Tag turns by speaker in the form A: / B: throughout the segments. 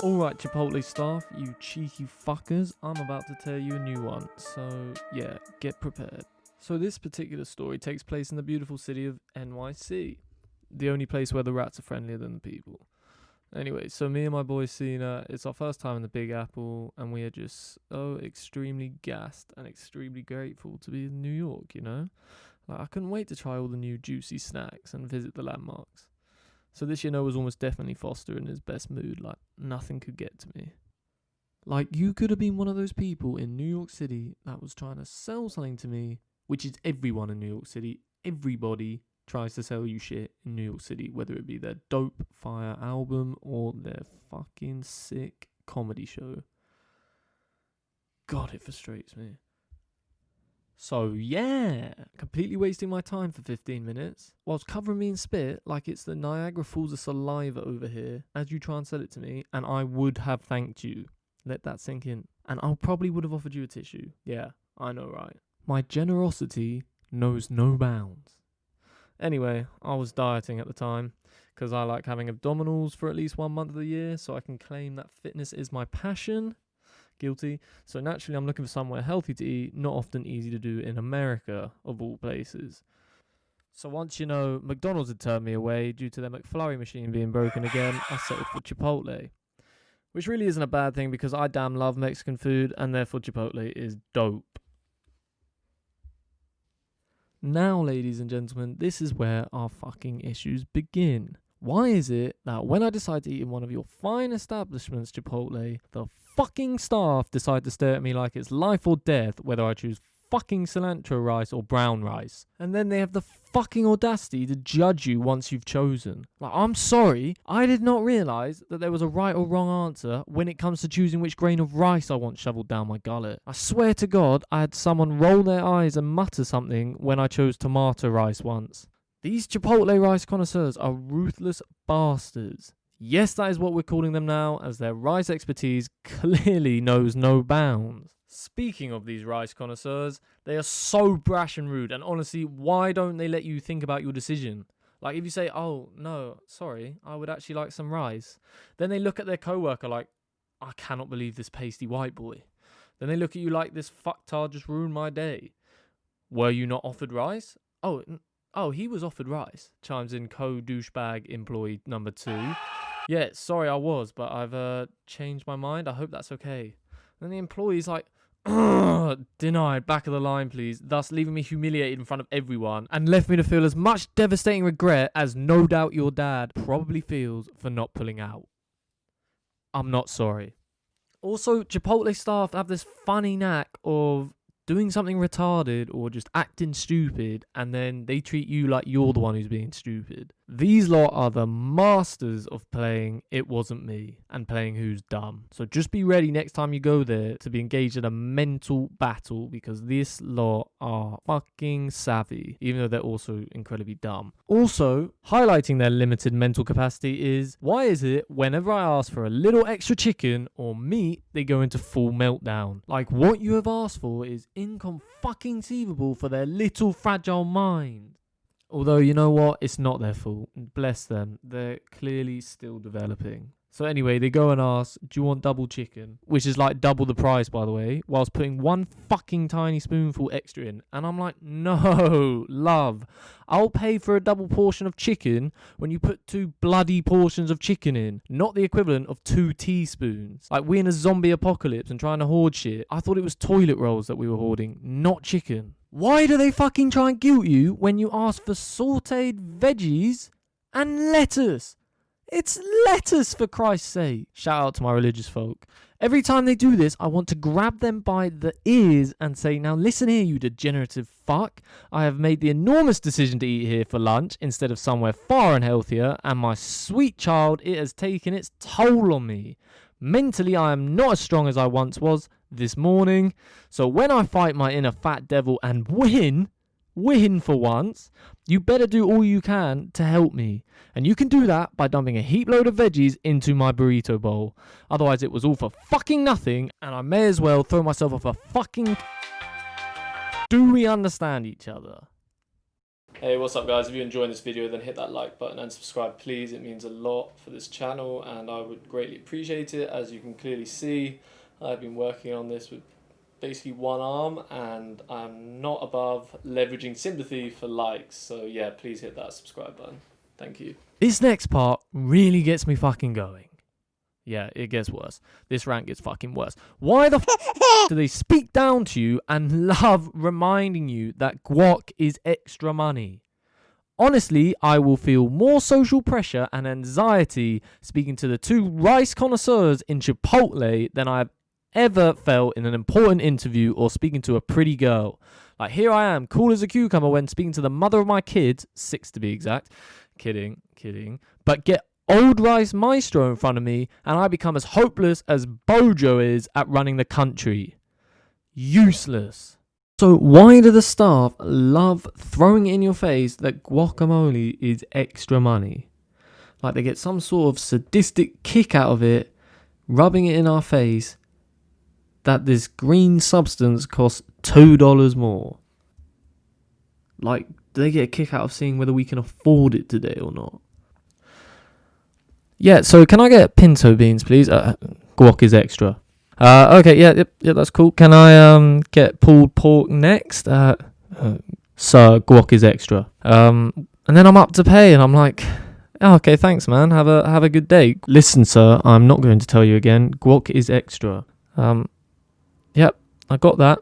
A: Alright, Chipotle staff, you cheeky fuckers, I'm about to tell you a new one, so yeah, get prepared. So this particular story takes place in the beautiful city of NYC, the only place where the rats are friendlier than the people. Anyway, so me and my boy Cena, it's our first time in the Big Apple, and we are just so extremely gassed and extremely grateful to be in New York, you know? Like, I couldn't wait to try all the new juicy snacks and visit the landmarks. So this, you know, was almost definitely Foster in his best mood. Like, nothing could get to me. Like, you could have been one of those people in New York City that was trying to sell something to me, which is everyone in New York City. Everybody tries to sell you shit in New York City, whether it be their dope fire album or their fucking sick comedy show. God, it frustrates me. So yeah, completely wasting my time for 15 minutes whilst covering me in spit like it's the Niagara Falls of saliva over here as you try and sell it to me, and I would have thanked you. Let that sink in. And I probably would have offered you a tissue. Yeah, I know, right? My generosity knows no bounds. Anyway, I was dieting at the time because I like having abdominals for at least 1 month of the year, so I can claim that fitness is my passion. Guilty. So naturally I'm looking for somewhere healthy to eat, not often easy to do in America, of all places. So once, you know, McDonald's had turned me away due to their McFlurry machine being broken again, I settled for Chipotle. Which really isn't a bad thing because I damn love Mexican food, and therefore Chipotle is dope. Now, ladies and gentlemen, this is where our fucking issues begin. Why is it that when I decide to eat in one of your fine establishments, Chipotle, the fucking staff decide to stare at me like it's life or death whether I choose fucking cilantro rice or brown rice? And then they have the fucking audacity to judge you once you've chosen. Like, I'm sorry, I did not realise that there was a right or wrong answer when it comes to choosing which grain of rice I want shoveled down my gullet. I swear to God, I had someone roll their eyes and mutter something when I chose tomato rice once. These Chipotle rice connoisseurs are ruthless bastards. Yes, that is what we're calling them now, as their rice expertise clearly knows no bounds. Speaking of these rice connoisseurs, they are so brash and rude, and honestly, why don't they let you think about your decision? Like, if you say, oh, no, sorry, I would actually like some rice, then they look at their coworker like, I cannot believe this pasty white boy. Then they look at you like, this fucktard just ruined my day. Were you not offered rice? Oh, he was offered rice, chimes in co-douchebag employee number 2. Yeah, sorry I was, but I've changed my mind. I hope that's okay. Then the employee's like, denied, back of the line please, thus leaving me humiliated in front of everyone and left me to feel as much devastating regret as no doubt your dad probably feels for not pulling out. I'm not sorry. Also, Chipotle staff have this funny knack of doing something retarded or just acting stupid, and then they treat you like you're the one who's being stupid. These lot are the masters of playing it wasn't me and playing who's dumb. So just be ready next time you go there to be engaged in a mental battle, because this lot are fucking savvy, even though they're also incredibly dumb. Also, highlighting their limited mental capacity is, why is it whenever I ask for a little extra chicken or meat, they go into full meltdown? Like, what you have asked for is inconceivable for their little fragile mind. Although, you know what? It's not their fault. Bless them. They're clearly still developing. So anyway, they go and ask, do you want double chicken? Which is like double the price, by the way, whilst putting one fucking tiny spoonful extra in. And I'm like, no, love. I'll pay for a double portion of chicken when you put 2 bloody portions of chicken in. Not the equivalent of 2 teaspoons. Like, we're in a zombie apocalypse and trying to hoard shit. I thought it was toilet rolls that we were hoarding, not chicken. Why do they fucking try and guilt you when you ask for sauteed veggies and lettuce? It's lettuce, for Christ's sake. Shout out to my religious folk. Every time they do this, I want to grab them by the ears and say, now listen here, you degenerative fuck. I have made the enormous decision to eat here for lunch instead of somewhere far and healthier, and my sweet child, it has taken its toll on me. Mentally, I am not as strong as I once was this morning. So when I fight my inner fat devil and win, win for once, you better do all you can to help me. And you can do that by dumping a heap load of veggies into my burrito bowl. Otherwise it was all for fucking nothing, and I may as well throw myself off a fucking... Do we understand each other? Hey, what's up guys? If you're enjoying this video, then hit that like button and subscribe please. It means a lot for this channel and I would greatly appreciate it. As you can clearly see, I've been working on this with basically one arm and I'm not above leveraging sympathy for likes. So yeah, please hit that subscribe button. Thank you. This next part really gets me fucking going. Yeah, it gets worse. This rant gets fucking worse. Why the f do they speak down to you and love reminding you that guac is extra money? Honestly, I will feel more social pressure and anxiety speaking to the two rice connoisseurs in Chipotle than I've ever felt in an important interview or speaking to a pretty girl. Like, here I am, cool as a cucumber when speaking to the mother of my kids, 6 to be exact. Kidding. But get Old Rice Maestro in front of me and I become as hopeless as Bojo is at running the country. Useless. So why do the staff love throwing it in your face that guacamole is extra money? Like they get some sort of sadistic kick out of it, rubbing it in our face, that this green substance costs $2 more. Like, do they get a kick out of seeing whether we can afford it today or not? Yeah, so can I get pinto beans, please? Guac is extra. Okay, yeah, that's cool. Can I get pulled pork next? Sir, guac is extra. And then I'm up to pay, and I'm like, oh, okay, thanks, man. Have a good day. Listen, sir, I'm not going to tell you again. Guac is extra. Yep, I got that.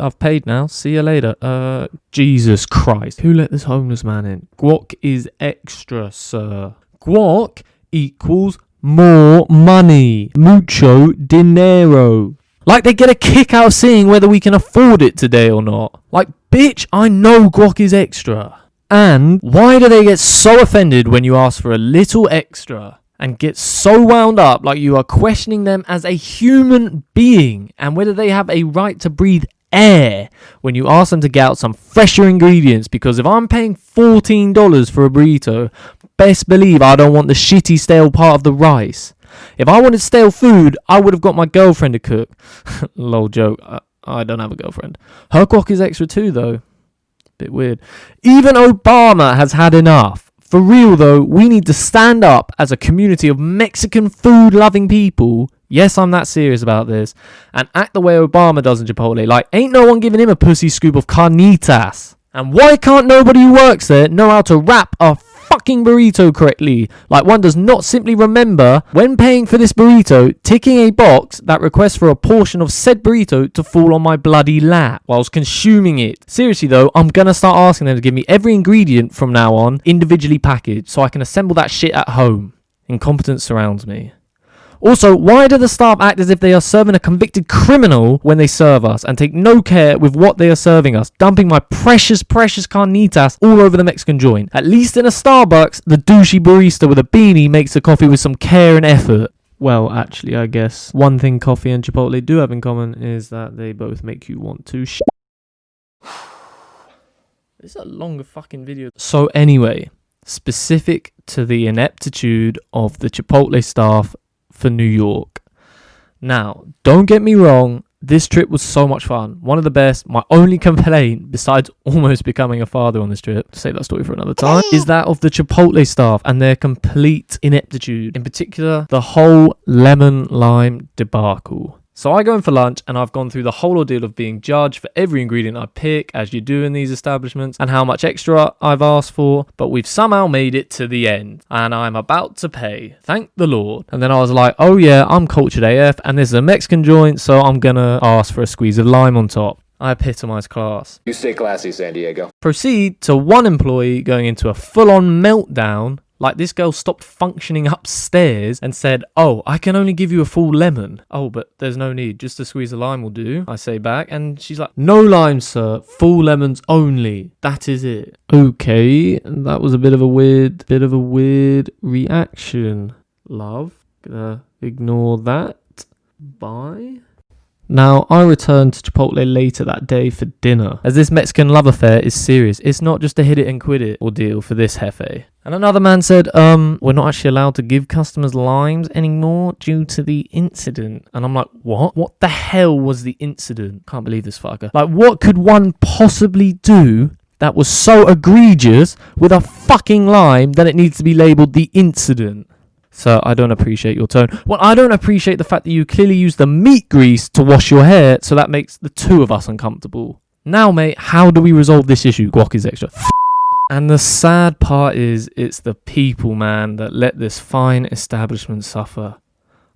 A: I've paid now. See you later. Jesus Christ, who let this homeless man in? Guac is extra, sir. Guac equals more money. Mucho dinero. Like they get a kick out of seeing whether we can afford it today or not. Like, bitch, I know guac is extra. And why do they get so offended when you ask for a little extra and get so wound up like you are questioning them as a human being and whether they have a right to breathe air when you ask them to get out some fresher ingredients? Because if I'm paying $14 for a burrito, best believe I don't want the shitty stale part of the rice. If I wanted stale food, I would have got my girlfriend to cook. Lol joke, I don't have a girlfriend. Her guac is extra too though. Bit weird. Even Obama has had enough. For real though, we need to stand up as a community of Mexican food loving people. Yes, I'm that serious about this. And act the way Obama does in Chipotle. Like, ain't no one giving him a pussy scoop of carnitas. And why can't nobody who works there know how to wrap a fucking burrito correctly? Like, one does not simply remember, when paying for this burrito, ticking a box that requests for a portion of said burrito to fall on my bloody lap whilst consuming it. Seriously though, I'm gonna start asking them to give me every ingredient from now on individually packaged so I can assemble that shit at home. Incompetence surrounds me. Also, why do the staff act as if they are serving a convicted criminal when they serve us and take no care with what they are serving us, dumping my precious carnitas all over the Mexican joint? At least in a Starbucks, the douchey barista with a beanie makes the coffee with some care and effort. Well, actually, I guess one thing coffee and Chipotle do have in common is that they both make you want to This is a longer fucking video. So anyway, specific to the ineptitude of the Chipotle staff for New York. Now, don't get me wrong, this trip was so much fun. One of the best. My only complaint, besides almost becoming a father on this trip, save that story for another time, is that of the Chipotle staff and their complete ineptitude. In particular, the whole lemon lime debacle. So I go in for lunch and I've gone through the whole ordeal of being judged for every ingredient I pick, as you do in these establishments, and how much extra I've asked for, but we've somehow made it to the end and I'm about to pay. Thank the Lord. And then I was like, oh yeah, I'm cultured AF and this is a Mexican joint, so I'm gonna ask for a squeeze of lime on top. I epitomise class.
B: You stay classy, San Diego.
A: Proceed to one employee going into a full-on meltdown. Like, this girl stopped functioning upstairs and said, oh, I can only give you a full lemon. Oh, but there's no need. Just a squeeze of lime will do, I say back. And she's like, no lime, sir. Full lemons only. That is it. Okay, that was a bit of a weird reaction. Love. Gonna ignore that. Bye. Now, I returned to Chipotle later that day for dinner, as this Mexican love affair is serious. It's not just a hit it and quit it ordeal for this jefe. And another man said, we're not actually allowed to give customers limes anymore due to the incident. And I'm like, what? What the hell was the incident? Can't believe this fucker. Like, what could one possibly do that was so egregious with a fucking lime that it needs to be labelled the incident? So I don't appreciate your tone. Well, I don't appreciate the fact that you clearly use the meat grease to wash your hair, so that makes the two of us uncomfortable. Now, mate, how do we resolve this issue? Guac is extra. And the sad part is, it's the people, man, that let this fine establishment suffer.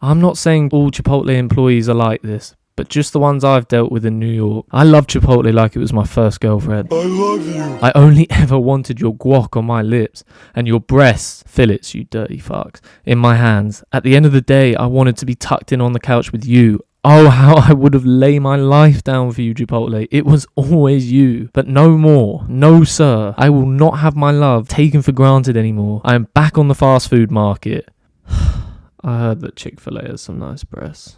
A: I'm not saying all Chipotle employees are like this, but just the ones I've dealt with in New York. I love Chipotle like it was my first girlfriend. I love you. I only ever wanted your guac on my lips and your breasts, fillets, you dirty fucks, in my hands. At the end of the day, I wanted to be tucked in on the couch with you. Oh, how I would have laid my life down for you, Chipotle. It was always you, but no more. No, sir. I will not have my love taken for granted anymore. I am back on the fast food market. I heard that Chick-fil-A has some nice breasts.